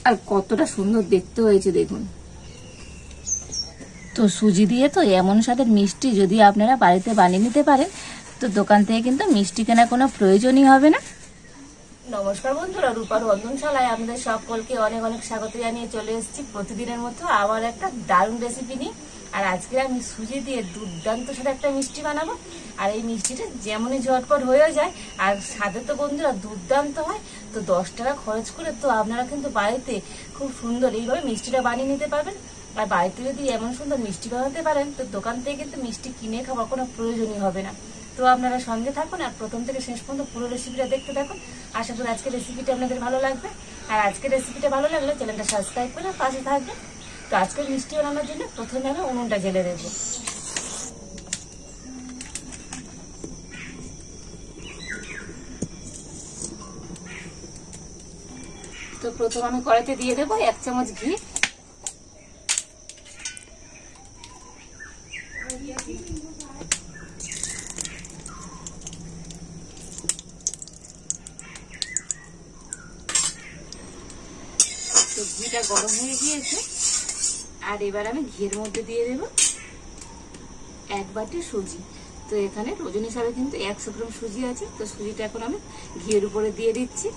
আর কতটা সুন্দর দেখতে হয়েছে দেখুন। তো সুজি দিয়ে তো এমন স্বাদের মিষ্টি যদি আপনারা বাড়িতে বানিয়ে নিতে পারেন, তো দোকান থেকে কিন্তু মিষ্টি কেনার কোনো প্রয়োজনই হবে না। নমস্কার বন্ধুরা, রূপার রন্ধনশালায় আপনাদের সকলকে অনেক অনেক স্বাগত জানিয়ে চলে এসেছি প্রতিদিনের মতো আবার একটা দারুণ রেসিপি নিয়ে। আর আজকে আমি সুজি দিয়ে দুর্দান্ত সাথে একটা মিষ্টি বানাবো। আর এই মিষ্টিটা যেমনই ঝটপট হয়ে যায় আর স্বাদে তো বন্ধুরা দুর্দান্ত হয়। তো 10 টাকা খরচ করে তো আপনারা কিন্তু বাড়িতে খুব সুন্দর এইভাবে মিষ্টিটা বানিয়ে নিতে পারবেন। আর বাড়িতে যদি এমন সুন্দর মিষ্টি বানাতে পারেন তো দোকান থেকে কিন্তু মিষ্টি কিনে খাওয়ার কোনো প্রয়োজনই হবে না। তো আপনারা সঙ্গে থাকুন আর প্রথম থেকে শেষ পর্যন্ত পুরো রেসিপিটা দেখতে থাকুন। আশা করি আজকের রেসিপিটা আপনাদের ভালো লাগবে। আর আজকের রেসিপিটা ভালো লাগলে চ্যানেলটা সাবস্ক্রাইব করে পাশে থাকবেন। তো আজকের মিষ্টি বানানোর জন্য প্রথমে আমি উনুনটা জ্বেলে দেবো। তো প্রথম আমি কড়াইতে দিয়ে দেবো 1 চামচ ঘি। তো ঘিটা গরম হয়ে গিয়েছে আর এবার আমি ঘিয়ের মধ্যে দিয়ে দেব 1 বাটি সুজি। তো এখানে ওজন হিসাবে কিন্তু 100 গ্রাম সুজি আছে। তো সুজিটা এখন আমি ঘিয়ের উপরে দিয়ে দিচ্ছি।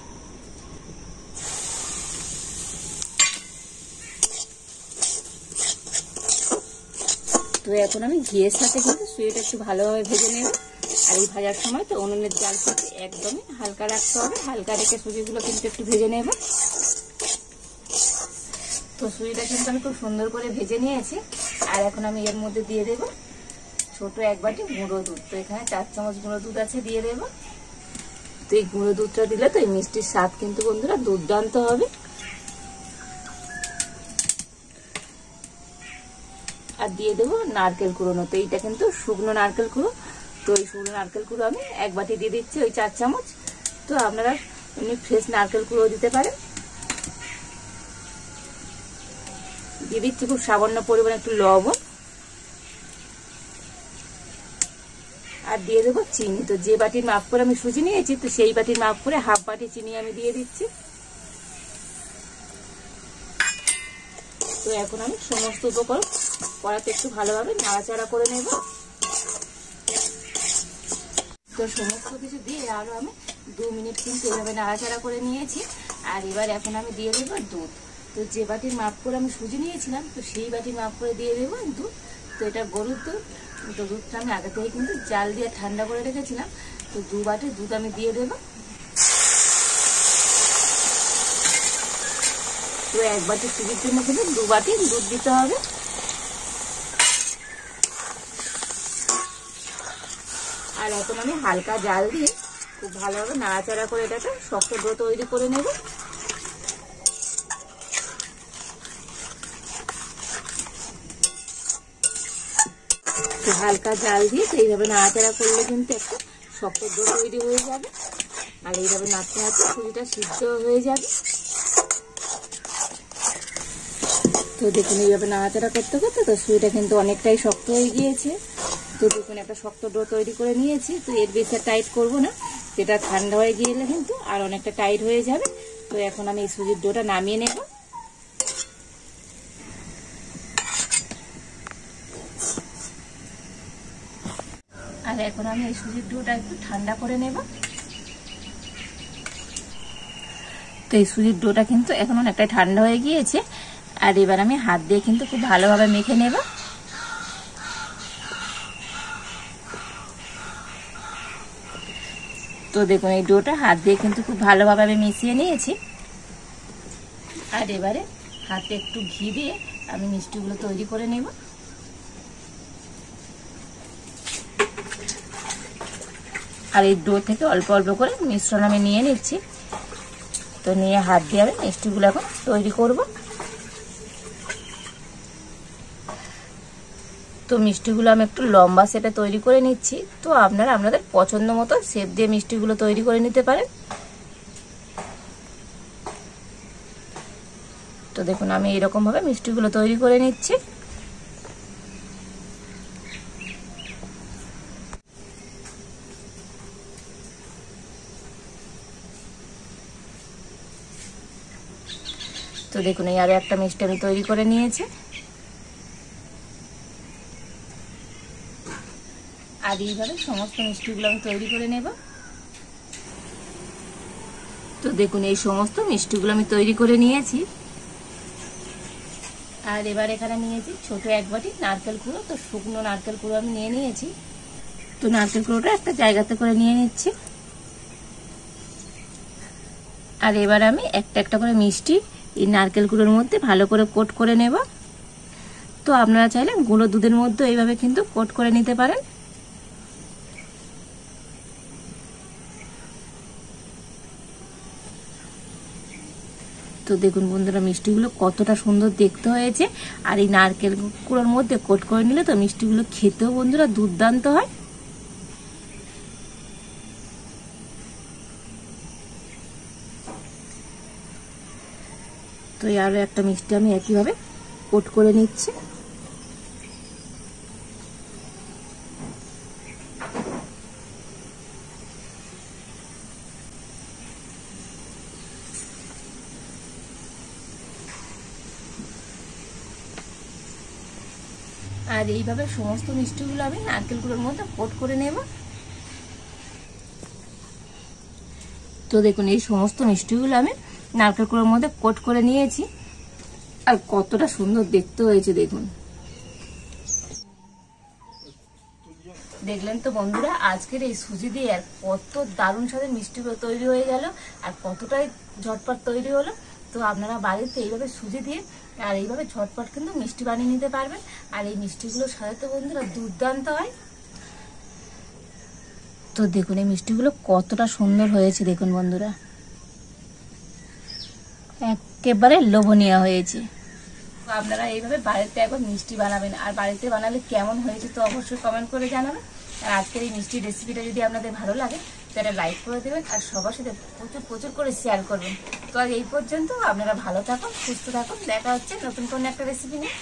তো এখন আমি ঘিয়ের সাথে কিন্তু সুজিটা একটু ভালোভাবে ভেজে নেব। আর এই ভাজার সময় তো উনুনের জালটা একদমই হালকা রাখতে হবে, হালকা রেখে সুজিগুলো কিন্তু একটু ভেজে নেব। তো সুজিটা কিন্তু আমি খুব সুন্দর করে ভেজে নিয়েছি। আর এখন আমি এর মধ্যে দিয়ে দেব ছোট 1 বাটি গুঁড়ো দুধ। তো এখানে 4 চামচ গুঁড়ো দুধ আছে, দিয়ে দেব। তো এই গুঁড়ো দুধটা দিলে তো এই মিষ্টির স্বাদ কিন্তু বন্ধুরা দুর্দান্ত হবে। আর দিয়ে দেবো নারকেল কুড়োনো। তো এইটা কিন্তু শুকনো নারকেল কুড়ো। তো এই শুকনো নারকেল কুড়ো আমি 1 বাটি দিয়ে দিচ্ছি, ওই 4 চামচ। তো আপনারা এমনি ফ্রেশ নারকেল কুড়ো দিতে পারেন। দিয়ে দিচ্ছি খুব সামান্য পরিমাণে একটু লবণ। আর দিয়ে দেবো চিনি। তো যে বাটির মাপ করে আমি সুজি নিয়েছি তো সেই বাটির মাপ করে 1/2 বাটি চিনি আমি দিয়ে দিচ্ছি। তো এখন আমি সমস্ত উপকরণ কড়াতে একটু ভালোভাবে নাড়াচাড়া করে নেব। তো সমস্ত কিছু দিয়ে আরো আমি 2 মিনিট কিন্তু এভাবে নাড়াচাড়া করে নিয়েছি। আর এবার এখন আমি দিয়ে দেবো দুধ। তো যে বাটির মাপ করে আমি সুজি নিয়েছিলাম তো সেই বাটির মাপ করে দিয়ে দেবো দুধ। তো এটা গরুর দুধ। তো দুধটা আমি আগে থেকে কিন্তু জাল দিয়ে ঠান্ডা করে রেখেছিলাম। তো 2 বাটি দুধ আমি দিয়ে দেবো। তো 1 বাটি সুজির জন্য কিন্তু 2 বাটি দুধ দিতে হবে। আর এখন আমি হালকা জাল দিয়ে খুব ভালোভাবে নাড়াচাড়া করে এটাকে শক্ত ডো তৈরি করে নেব। তো হালকা জাল দিয়ে তো এইভাবে নাড়াচাড়া করলে কিন্তু একটা শক্ত ডো তৈরি হয়ে যাবে। আর এইভাবে নাড়তে নাড়তে সুজিটা সিদ্ধ হয়ে যাবে। তো দেখুন এইভাবে নাড়াচাড়া করতে করতে তো সুজিটা কিন্তু অনেকটাই শক্ত হয়ে গিয়েছে। তো দেখুন একটা শক্ত ডো তৈরি করে নিয়েছি। তো এর বেশি টাইট করব না, যেটা ঠান্ডা হয়ে গেলে কিন্তু আর অনেকটা টাইট হয়ে যাবে। তো এখন আমি এই সুজির ডোটা নামিয়ে নেব। আর এখন আমি এই সুজির ডোটা একটু ঠান্ডা করে নেব। তো এই সুজির ডোটা কিন্তু এখন অনেকটাই ঠান্ডা হয়ে গিয়েছে। আর এবার আমি হাত দিয়ে কিন্তু খুব ভালোভাবে মেখে নেব। তো দেখুন এই ডোটা হাত দিয়ে কিন্তু খুব ভালোভাবে আমি মিশিয়ে নিয়েছি। আর এবারে হাতে একটু ঘি দিয়ে আমি মিষ্টিগুলো তৈরি করে নেব। আর এই ডো থেকে অল্প অল্প করে মিশ্রণ আমি নিয়ে নিচ্ছি। তো নিয়ে হাত দিয়ে আমি মিষ্টিগুলো এখন তৈরি করব। তো মিষ্টিগুলো আমি একটু লম্বা শেপে তৈরি করে নিচ্ছি। তো আপনারা আপনাদের পছন্দ মতো শেপ দিয়ে মিষ্টিগুলো তৈরি করে নিতে পারেন। তো দেখুন আমি এরকম ভাবে মিষ্টিগুলো তৈরি করে নিচ্ছি। তো দেখুন এই আরো একটা মিষ্টি আমি তৈরি করে নিয়েছি। আর এইভাবে সমস্ত মিষ্টিগুলো আমি তৈরি করে নেব। তো দেখুন এই সমস্ত মিষ্টিগুলো আমি তৈরি করে নিয়েছি। আর এবার এখানে নিয়েছি ছোট এক বাটি নারকেল কুড়ো। তো শুকনো নারকেল কুড়ো আমি নিয়ে নিয়েছি। তো নারকেল কুড়োটা একটা জায়গাতে করে নিয়ে নিচ্ছি। আর এবার আমি একটা একটা করে মিষ্টি এই নারকেল কুড়োর মধ্যে ভালো করে কোট করে নেব। তো আপনারা চাইলে গুঁড়ো দুধের মধ্যে এইভাবে কিন্তু কোট করে নিতে পারেন। তো দেখুন বন্ধুরা মিষ্টিগুলো কতটা সুন্দর দেখতে হয়েছে। আর এই নারকেল কুড়োর মধ্যে কোট করে নিলে তো মিষ্টিগুলো খেতেও বন্ধুরা দুর্দান্ত হয়। তো আরো একটা মিষ্টি আমি একইভাবে কোট করে নিচ্ছি। আর এইভাবে সমস্ত মিষ্টিগুলো আমি নারকেলগুলোর মধ্যে কোট করে নেব। তো দেখুন এই সমস্ত মিষ্টিগুলো আমি নারকেলগুলোর মধ্যে কোট করে নিয়েছি। আর কতটা সুন্দর দেখতে হয়েছে দেখুন। দেখলেন তো বন্ধুরা আজকের এই সুজি দিয়ে আর কত দারুণ স্বাদের মিষ্টি তৈরি হয়ে গেল আর কতটাই ঝটপট তৈরি হলো। তো আপনারা বাড়িতে এইভাবে সুজি দিয়ে আর এইভাবে ঝটপট কিন্তু মিষ্টি বানিয়ে নিতে পারবেন। আর এই মিষ্টিগুলো সাধারণত বন্ধুরা দুর্দান্ত হয়। তো দেখুন এই মিষ্টিগুলো কতটা সুন্দর হয়েছে দেখুন বন্ধুরা, একেবারে লোভনীয় হয়েছে। তো আপনারা এইভাবে বাড়িতে একবার মিষ্টি বানাবেন। আর বাড়িতে বানালে কেমন হয়েছে তো অবশ্যই কমেন্ট করে জানাবেন। আর আজকের এই মিষ্টি রেসিপিটা যদি আপনাদের ভালো লাগে তাহলে লাইক করে দেবেন আর সবার সাথে প্রচুর প্রচুর করে শেয়ার করবেন। তো আর এই পর্যন্ত আপনারা ভালো থাকুন, সুস্থ থাকুন। দেখা হচ্ছে নতুন কোনো একটা রেসিপি নিয়ে।